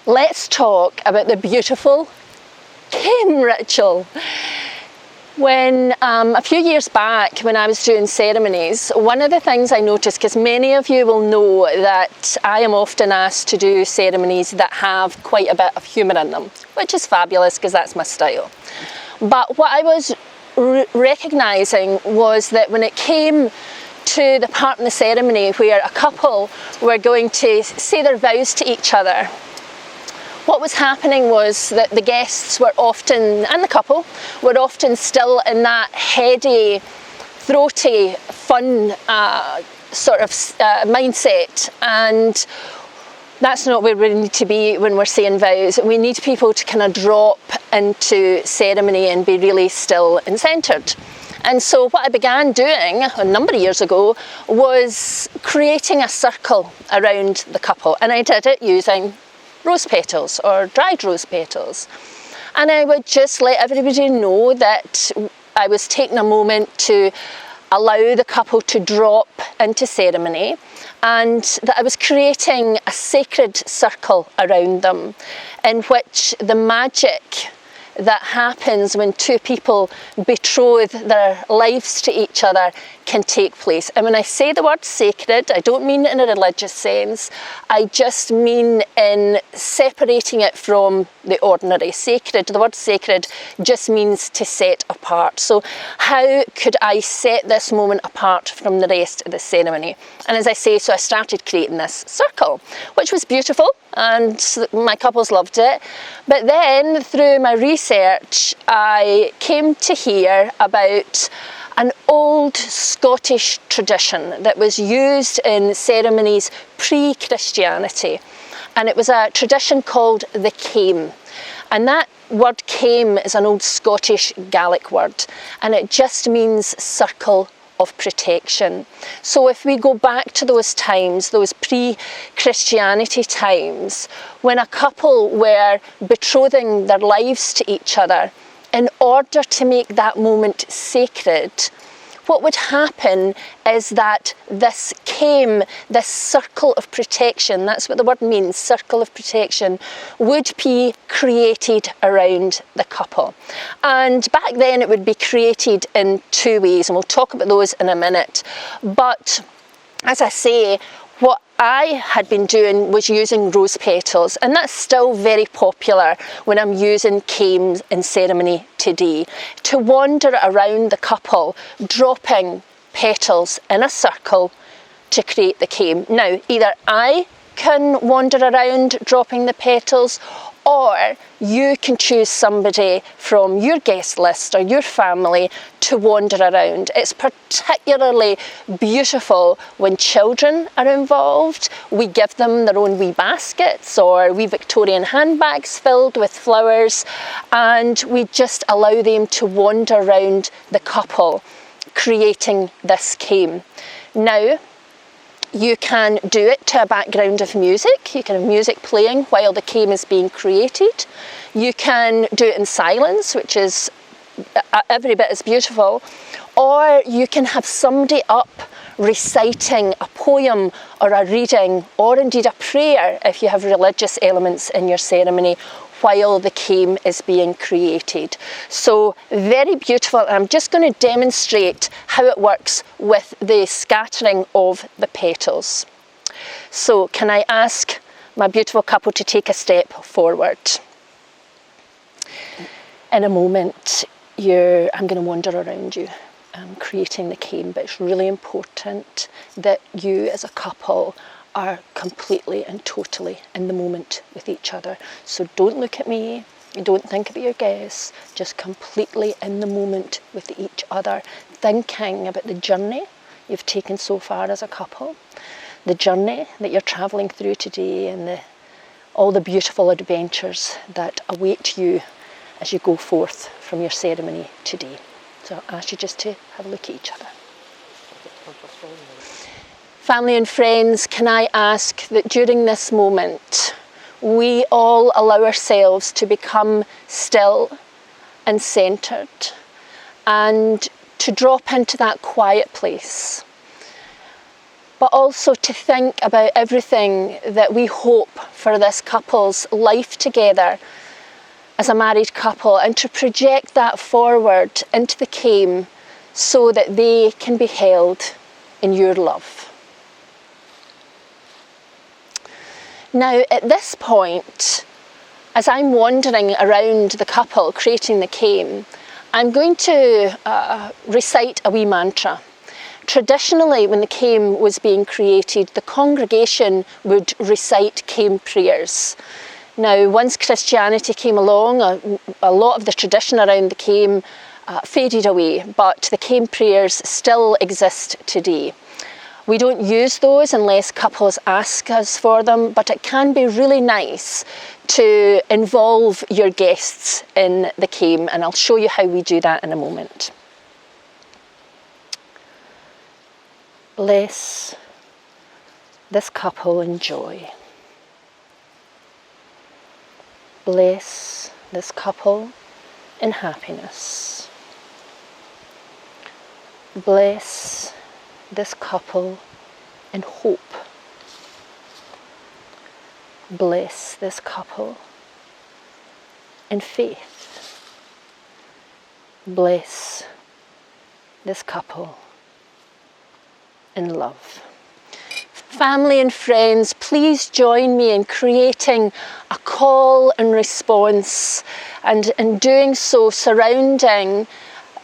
let's talk about the beautiful Caim ritual. When a few years back, when I was doing ceremonies, one of the things I noticed, because many of you will know that I am often asked to do ceremonies that have quite a bit of humour in them, which is fabulous because that's my style. But what I was recognising was that when it came to the part in the ceremony where a couple were going to say their vows to each other, what was happening was that the guests were often, and the couple, were often still in that heady, throaty, fun sort of mindset. And that's not where we need to be when we're saying vows. We need people to kind of drop into ceremony and be really still and centred. And so what I began doing a number of years ago was creating a circle around the couple. And I did it using rose petals or dried rose petals. And I would just let everybody know that I was taking a moment to allow the couple to drop into ceremony, and that I was creating a sacred circle around them in which the magic that happens when two people betroth their lives to each other can take place. And when I say the word sacred, I don't mean in a religious sense, I just mean in separating it from the ordinary. Sacred, the word sacred just means to set apart. So how could I set this moment apart from the rest of the ceremony? And as I say, so I started creating this circle, which was beautiful, and my couples loved it. But then through my research, I came to hear about an old Scottish tradition that was used in ceremonies pre-Christianity. And it was a tradition called the Caim. And that word Caim is an old Scottish Gaelic word, and it just means circle of protection. So if we go back to those times, those pre-Christianity times, when a couple were betrothing their lives to each other, in order to make that moment sacred, what would happen is that this Caim, this circle of protection, that's what the word means, circle of protection, would be created around the couple. And back then it would be created in two ways, and we'll talk about those in a minute. But as I say, what I had been doing was using rose petals, and that's still very popular when I'm using Caim in ceremony today, to wander around the couple, dropping petals in a circle to create the Caim. Now, either I can wander around dropping the petals, or you can choose somebody from your guest list or your family to wander around. It's particularly beautiful when children are involved. We give them their own wee baskets or wee Victorian handbags filled with flowers, and we just allow them to wander around the couple, creating this Caim. Now, you can do it to a background of music. You can have music playing while the Caim is being created. You can do it in silence, which is every bit as beautiful. Or you can have somebody up reciting a poem or a reading, or indeed a prayer if you have religious elements in your ceremony, while the Caim is being created. So very beautiful. I'm just going to demonstrate how it works with the scattering of the petals. So can I ask my beautiful couple to take a step forward? In a moment, I'm going to wander around you, creating the Caim, but it's really important that you as a couple are completely and totally in the moment with each other. So don't look at me, don't think about your guests, just completely in the moment with each other, thinking about the journey you've taken so far as a couple, the journey that you're travelling through today, and all the beautiful adventures that await you as you go forth from your ceremony today. So I ask you just to have a look at each other. Family and friends, can I ask that during this moment we all allow ourselves to become still and centred, and to drop into that quiet place but also to think about everything that we hope for this couple's life together as a married couple, and to project that forward into the Caim so that they can be held in your love. Now, at this point, as I'm wandering around the couple creating the Caim, I'm going to recite a wee mantra. Traditionally, when the Caim was being created, the congregation would recite Caim prayers. Now, once Christianity came along, a lot of the tradition around the Caim faded away, but the Caim prayers still exist today. We don't use those unless couples ask us for them, but it can be really nice to involve your guests in the Caim, and I'll show you how we do that in a moment. Bless this couple in joy. Bless this couple in happiness. Bless this couple in hope. Bless this couple in faith. Bless this couple in love. Family and friends, please join me in creating a call and response, and in doing so surrounding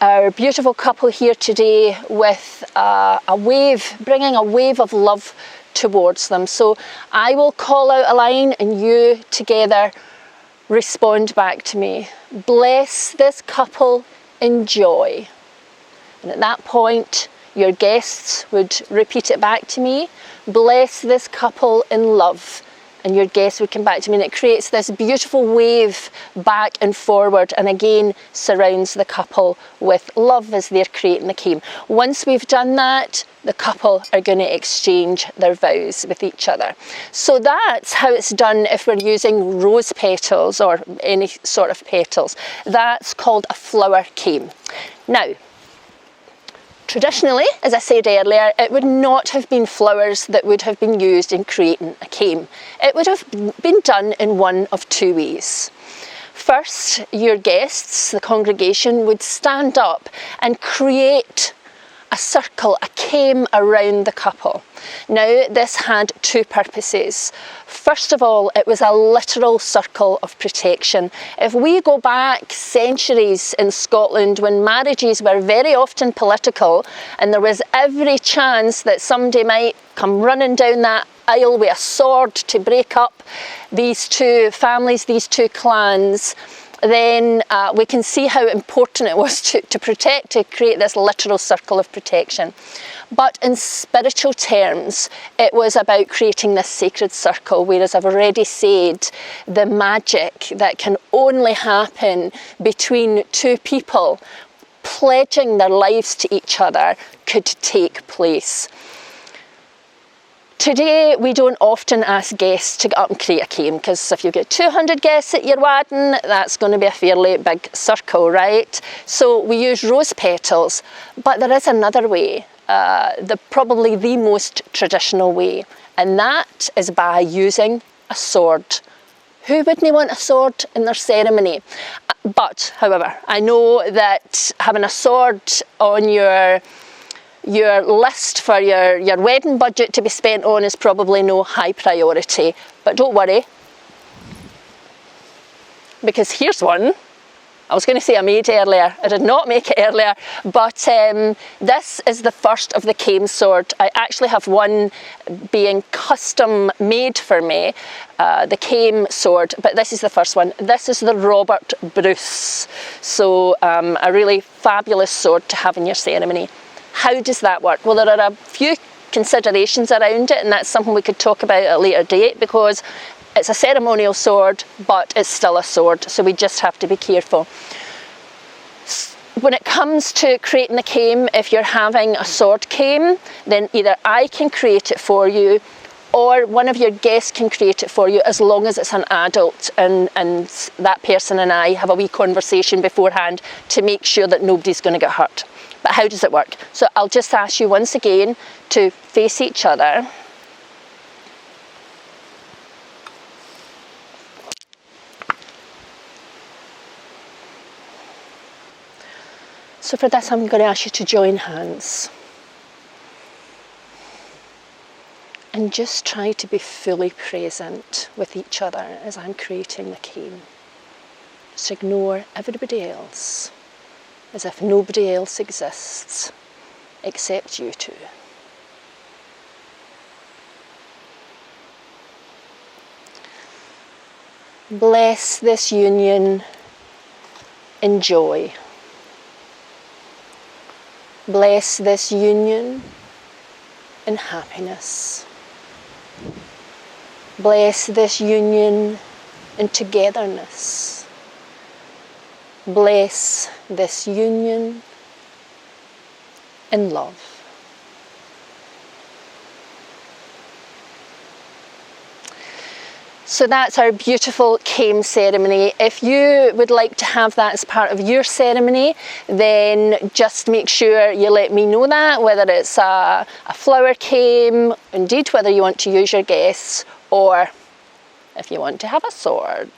our beautiful couple here today with a wave, bringing a wave of love towards them. So I will call out a line and you together respond back to me. Bless this couple in joy. And at that point, your guests would repeat it back to me. Bless this couple in love. And your guests would come back to me, and it creates this beautiful wave back and forward, and again surrounds the couple with love as they're creating the Caim. Once we've done that, the couple are going to exchange their vows with each other. So that's how it's done if we're using rose petals or any sort of petals. That's called a flower Caim. Now, traditionally, as I said earlier, it would not have been flowers that would have been used in creating a Caim. It would have been done in one of two ways. First, your guests, the congregation, would stand up and create a circle, a Caim around the couple. Now, this had two purposes. First of all, it was a literal circle of protection. If we go back centuries in Scotland, when marriages were very often political, and there was every chance that somebody might come running down that aisle with a sword to break up these two families, these two clans, then we can see how important it was to protect, to create this literal circle of protection. But in spiritual terms, it was about creating this sacred circle, whereas I've already said the magic that can only happen between two people pledging their lives to each other could take place. Today, we don't often ask guests to get up and create a Caim, because if you've got 200 guests at your wedding, that's going to be a fairly big circle, right? So we use rose petals, but there is another way, probably the most traditional way, and that is by using a sword. Who wouldn't want a sword in their ceremony? But, however, I know that having a sword on your list for your wedding budget to be spent on is probably no high priority. But don't worry, because here's one. I was going to say I made earlier. I did not make it earlier, but this is the first of the Caim sword. I actually have one being custom made for me, the Caim sword, but this is the first one. This is the Robert Bruce. So a really fabulous sword to have in your ceremony. How does that work? Well, there are a few considerations around it, and that's something we could talk about at a later date, because it's a ceremonial sword, but it's still a sword, so we just have to be careful. When it comes to creating a Caim, if you're having a sword Caim, then either I can create it for you, or one of your guests can create it for you, as long as it's an adult and that person and I have a wee conversation beforehand to make sure that nobody's going to get hurt. But how does it work? So I'll just ask you once again to face each other. So for this, I'm going to ask you to join hands. And just try to be fully present with each other as I'm creating the Caim. Just ignore everybody else, as if nobody else exists except you two. Bless this union in joy. Bless this union in happiness. Bless this union in togetherness. Bless this union in love. So that's our beautiful Caim ceremony. If you would like to have that as part of your ceremony, then just make sure you let me know that, whether it's a flower Caim, indeed whether you want to use your guests, or if you want to have a sword.